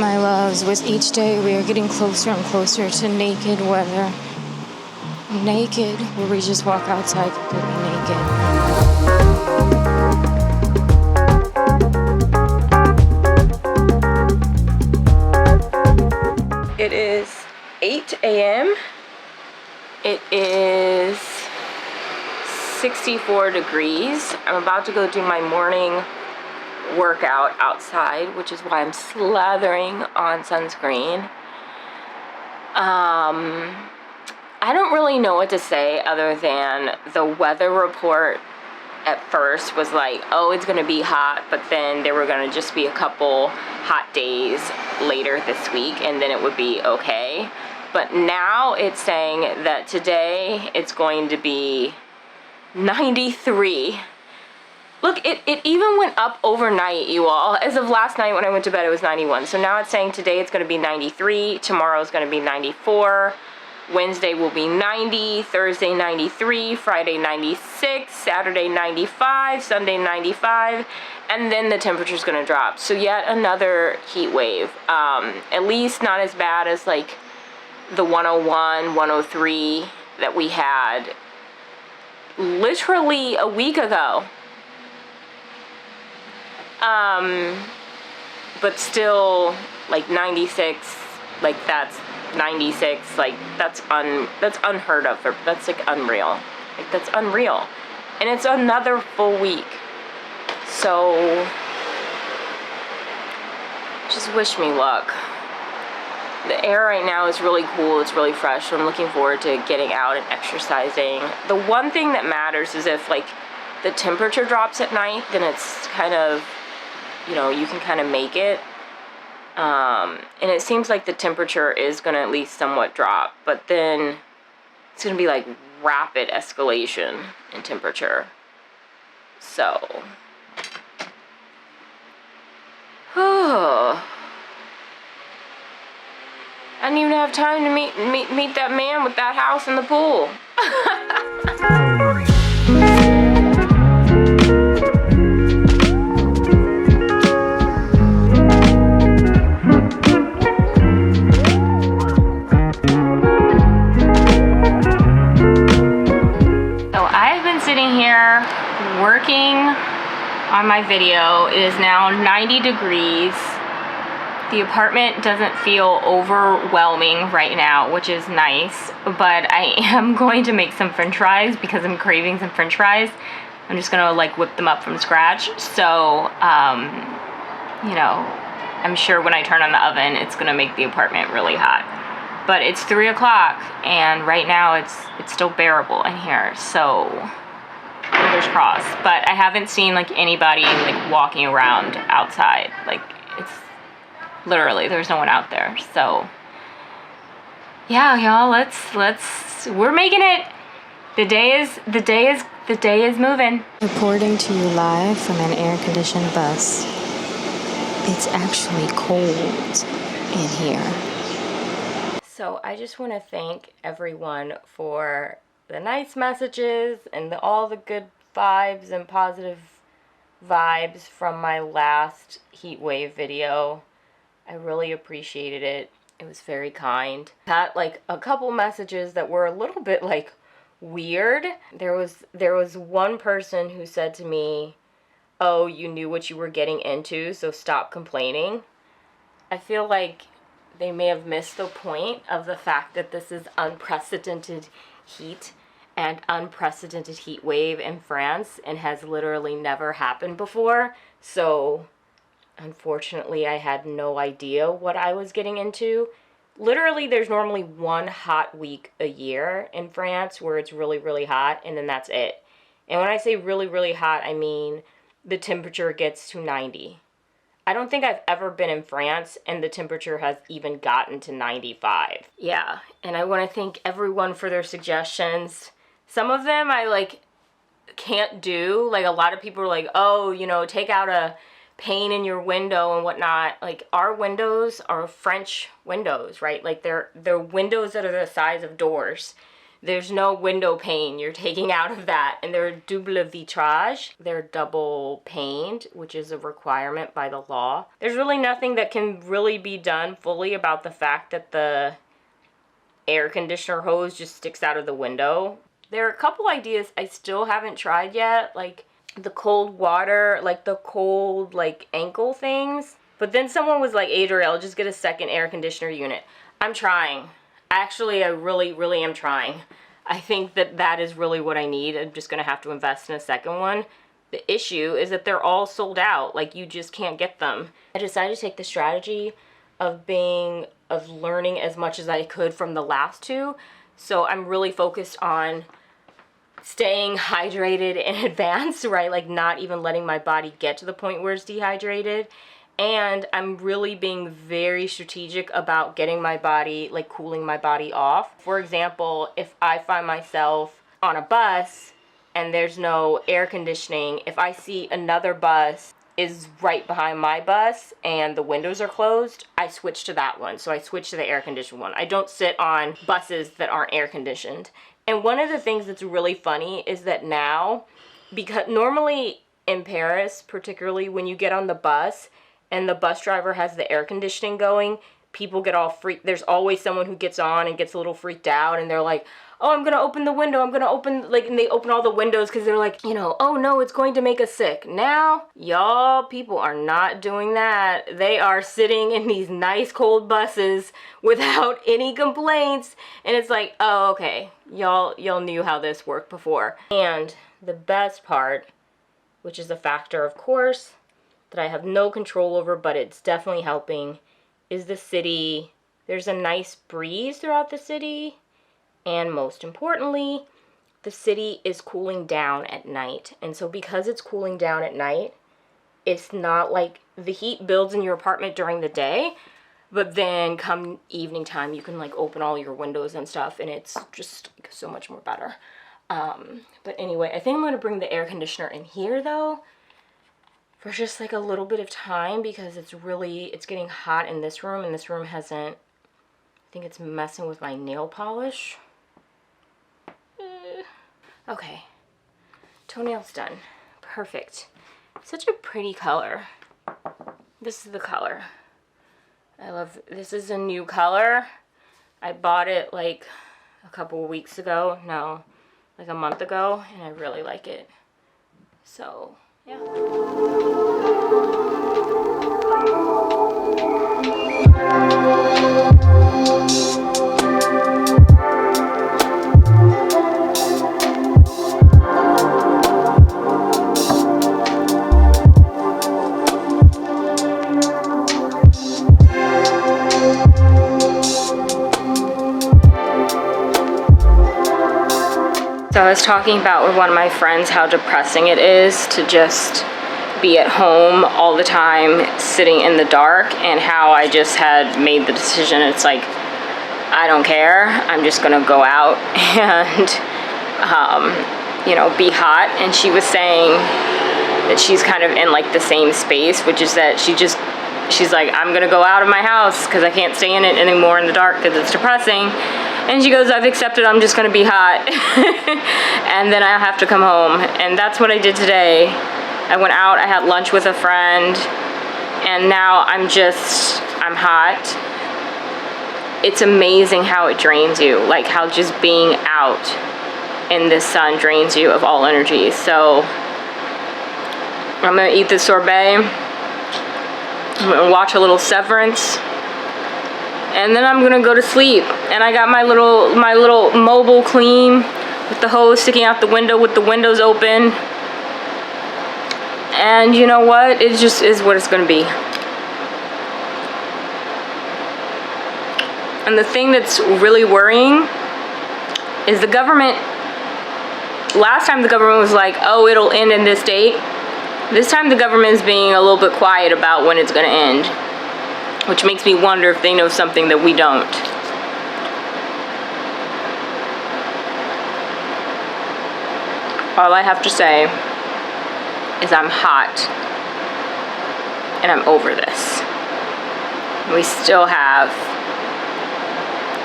My loves, with each day we are getting closer and closer to naked weather. Naked, where we just walk outside completely naked. It is 8 a.m. It is 64 degrees. I'm about to go do my morning workout outside, which is why I'm slathering on sunscreen. I don't really know what to say other than the weather report at first was like, oh, it's gonna be hot, but then there were gonna just be a couple hot days later this week and then it would be okay. But now it's saying that today it's going to be 93. Look, it even went up overnight, you all. As of last night when I went to bed, it was 91. So now it's saying today it's going to be 93. Tomorrow is going to be 94. Wednesday will be 90. Thursday, 93. Friday, 96. Saturday, 95. Sunday, 95. And then the temperature's going to drop. So yet another heat wave. At least not as bad as like the 101, 103 that we had literally a week ago. But still, like 96, like that's 96, like that's unheard of, that's like unreal. Like that's unreal. And it's another full week. So, just wish me luck. The air right now is really cool, it's really fresh, so I'm looking forward to getting out and exercising. The one thing that matters is if like the temperature drops at night, then it's kind of, you know, you can kind of make it. And it seems like the temperature is going to at least somewhat drop, but then it's going to be like rapid escalation in temperature. So, I didn't even have time to meet that man with that house and the pool. Working on my video. It is now 90 degrees. The apartment doesn't feel overwhelming right now, which is nice, but I am going to make some french fries because I'm craving some french fries. I'm just gonna like whip them up from scratch. So, you know, I'm sure when I turn on the oven, it's gonna make the apartment really hot. But it's 3 o'clock and right now it's still bearable in here, so fingers crossed. But I haven't seen like anybody like walking around outside. Like it's literally there's no one out there. So yeah, y'all, we're making it. The day is moving. Reporting to you live from an air-conditioned bus. It's actually cold in here. So I just want to thank everyone for the nice messages and all the good vibes and positive vibes from my last Heatwave video. I really appreciated it. It was very kind. Had like a couple messages that were a little bit like weird. There was one person who said to me, "Oh, you knew what you were getting into, so stop complaining." I feel like they may have missed the point of the fact that this is unprecedented heat and unprecedented heat wave in France and has literally never happened before. So unfortunately I had no idea what I was getting into. Literally there's normally one hot week a year in France where it's really, really hot, and then that's it. And when I say really, really hot, I mean the temperature gets to 90. I don't think I've ever been in France and the temperature has even gotten to 95. Yeah, and I want to thank everyone for their suggestions. Some of them I like can't do. Like a lot of people are like, oh, you know, take out a pane in your window and whatnot. Like our windows are French windows, right? Like they're windows that are the size of doors. There's no window pane you're taking out of that. And they're double vitrage. They're double paned, which is a requirement by the law. There's really nothing that can really be done fully about the fact that the air conditioner hose just sticks out of the window. There are a couple ideas I still haven't tried yet, like the cold water, like the cold like ankle things. But then someone was like, Adriel, just get a second air conditioner unit. I'm trying. Actually, I really am trying. I think that is really what I need. I'm just going to have to invest in a second one. The issue is that they're all sold out. Like, you just can't get them. I decided to take the strategy of learning as much as I could from the last two. So I'm really focused on staying hydrated in advance, right? Like, not even letting my body get to the point where it's dehydrated. And I'm really being very strategic about getting my body, like cooling my body off. For example, if I find myself on a bus and there's no air conditioning, if I see another bus is right behind my bus and the windows are closed, I switch to that one. So I switch to the air conditioned one. I don't sit on buses that aren't air conditioned. And one of the things that's really funny is that now, because normally in Paris, particularly when you get on the bus, and the bus driver has the air conditioning going, people get all freaked. There's always someone who gets on and gets a little freaked out, and they're like, oh, I'm gonna open the window, I'm gonna open, like, and they open all the windows because they're like, you know, oh no, it's going to make us sick. Now, y'all, people are not doing that. They are sitting in these nice cold buses without any complaints, and it's like, oh, okay, y'all knew how this worked before. And the best part, which is a factor, of course, that I have no control over, but it's definitely helping, is the city. There's a nice breeze throughout the city, and most importantly, the city is cooling down at night. And so because it's cooling down at night, it's not like the heat builds in your apartment during the day, but then come evening time, you can like open all your windows and stuff, and it's just like, so much more better. But anyway, I think I'm going to bring the air conditioner in here though, for just like a little bit of time, because it's getting hot in this room, and this room hasn't, I think it's messing with my nail polish. Okay, toenails done. Perfect. Such a pretty color. This is the color. I love, this is a new color. I bought it like a couple weeks ago, no, like a month ago, and I really like it. So, yeah. So I was talking about with one of my friends how depressing it is to just be at home all the time sitting in the dark, and how I just had made the decision, it's like, I don't care, I'm just gonna go out and you know, be hot. And she was saying that she's kind of in like the same space, which is that she's like, I'm gonna go out of my house because I can't stay in it anymore in the dark because it's depressing. And she goes, I've accepted I'm just gonna be hot and then I'll have to come home. And that's what I did today. I went out, I had lunch with a friend, and now I'm hot. It's amazing how it drains you, like how just being out in the sun drains you of all energy. So I'm gonna eat this sorbet, I'm gonna watch a little Severance, and then I'm gonna go to sleep. And I got my little mobile clean with the hose sticking out the window with the windows open. And you know what? It just is what it's gonna be. And the thing that's really worrying is the government. Last time the government was like, oh, it'll end in this date. This time the government is being a little bit quiet about when it's gonna end, which makes me wonder if they know something that we don't. All I have to say is I'm hot and I'm over this. We still have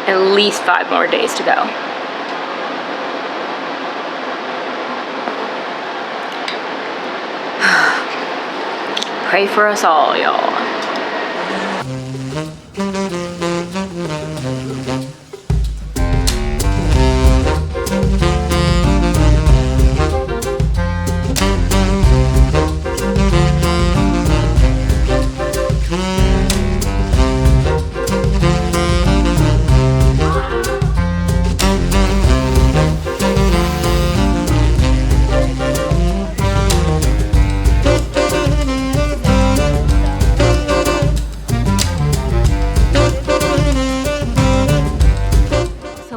at least 5 more days to go. Pray for us all, y'all.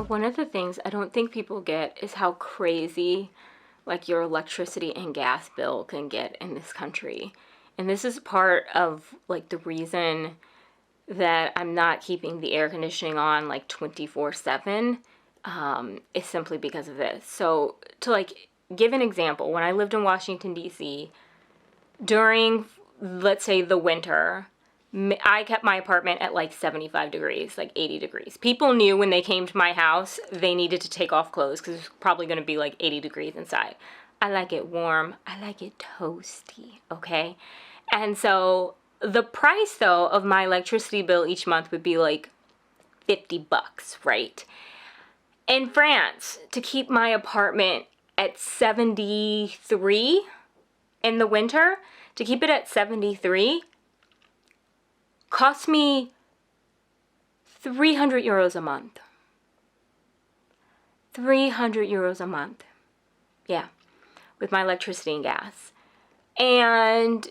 One of the things I don't think people get is how crazy like your electricity and gas bill can get in this country. And this is part of like the reason that I'm not keeping the air conditioning on like 24/7 is simply because of this. So to like give an example, when I lived in Washington, D.C., during, let's say, the winter, I kept my apartment at like 75 degrees, like 80 degrees. People knew when they came to my house, they needed to take off clothes because it's probably going to be like 80 degrees inside. I like it warm. I like it toasty, okay? And so the price, though, of my electricity bill each month would be like $50, right? In France, to keep my apartment at 73 in the winter, to keep it at 73, cost me 300 euros a month. 300 euros a month. Yeah, with my electricity and gas. And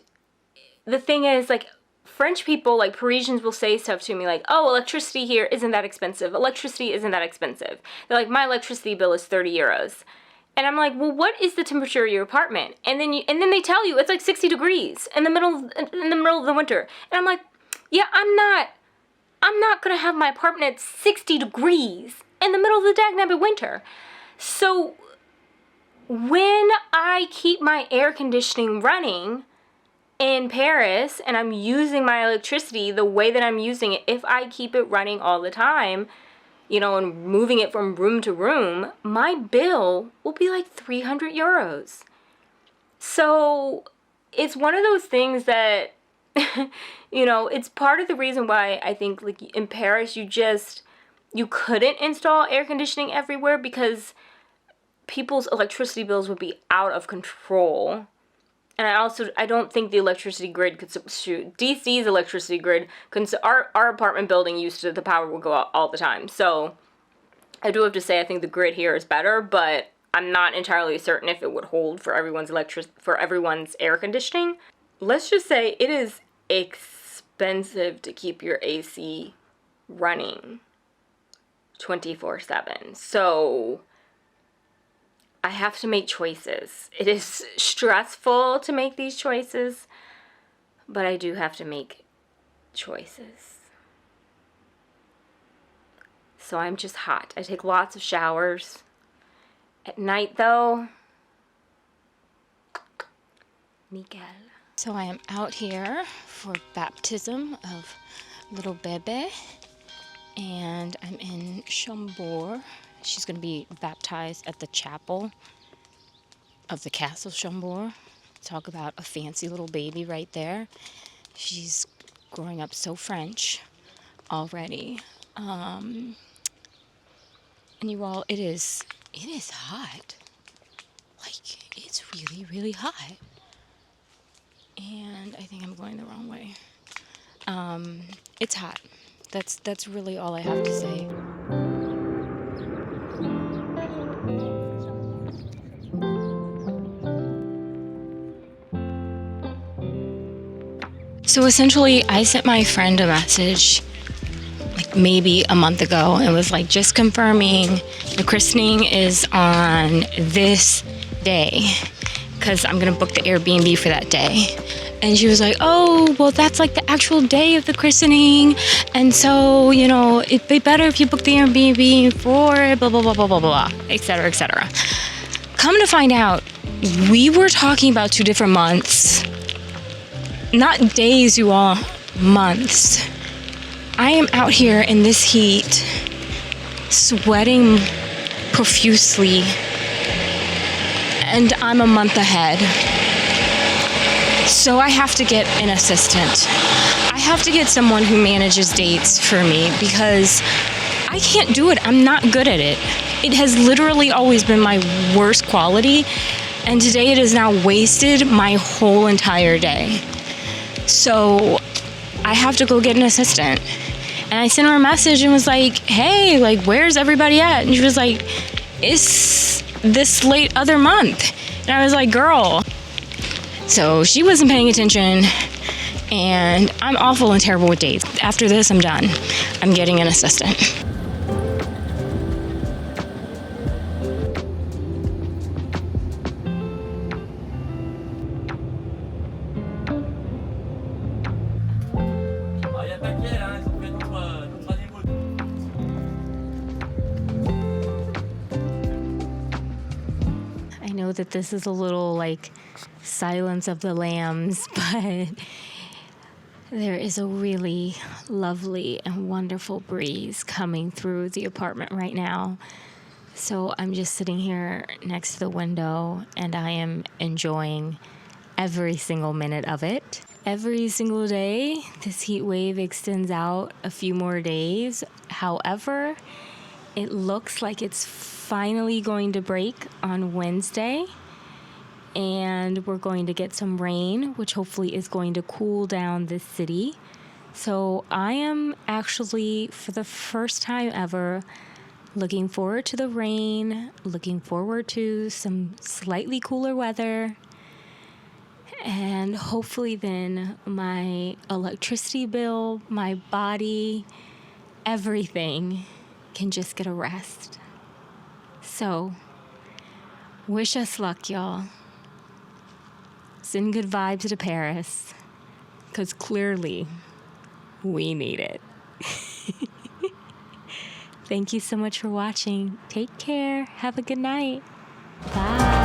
the thing is, like, French people, like Parisians, will say stuff to me like, oh, electricity here isn't that expensive. Electricity isn't that expensive. They're like, my electricity bill is 30 euros. And I'm like, well, what is the temperature of your apartment? And then they tell you it's like 60 degrees in the middle of the winter. And I'm like, yeah, I'm not gonna have my apartment at 60 degrees in the middle of the dagnabbit winter. So when I keep my air conditioning running in Paris and I'm using my electricity the way that I'm using it, if I keep it running all the time, you know, and moving it from room to room, my bill will be like 300 euros. So it's one of those things that, you know, it's part of the reason why I think like in Paris you couldn't install air conditioning everywhere, because people's electricity bills would be out of control. And I don't think the electricity grid could substitute DC's electricity grid. Our apartment building the power would go out all the time. So I do have to say I think the grid here is better, but I'm not entirely certain if it would hold for everyone's air conditioning. Let's just say it is expensive to keep your AC running 24/7. So I have to make choices. It is stressful to make these choices, but I do have to make choices. So I'm just hot. I take lots of showers. At night, though, Miguel. So I am out here for baptism of little Bebe, and I'm in Chambord. She's going to be baptized at the chapel of the Castle Chambord. Talk about a fancy little baby right there. She's growing up so French already. And you all, it is hot. Like, it's really, really hot. And I think I'm going the wrong way. It's hot. That's really all I have to say. So essentially, I sent my friend a message like maybe a month ago and was like, just confirming the christening is on this day because I'm going to book the Airbnb for that day. And she was like, oh, well, that's like the actual day of the christening. And so, you know, it'd be better if you book the Airbnb for blah, blah, blah, blah, blah, blah, et cetera, et cetera. Come to find out, we were talking about 2 different months. Not days, you all, months. I am out here in this heat, sweating profusely, and I'm a month ahead. So I have to get an assistant. I have to get someone who manages dates for me because I can't do it. I'm not good at it. It has literally always been my worst quality, and today it has now wasted my whole entire day. So I have to go get an assistant. And I sent her a message and was like, hey, like, where's everybody at? And she was like, it's this late other month. And I was like, girl. So she wasn't paying attention, and I'm awful and terrible with dates. After this, I'm done. I'm getting an assistant. I know that this is a little like Silence of the Lambs, but there is a really lovely and wonderful breeze coming through the apartment right now. So I'm just sitting here next to the window, and I am enjoying every single minute of it. Every single day, this heat wave extends out a few more days. However, it looks like it's finally going to break on Wednesday, and we're going to get some rain, which hopefully is going to cool down this city. So I am actually, for the first time ever, looking forward to the rain, looking forward to some slightly cooler weather, and hopefully then my electricity bill, my body, everything can just get a rest. So, wish us luck, y'all. Send good vibes to Paris, because clearly we need it. Thank you so much for watching. Take care. Have a good night. Bye.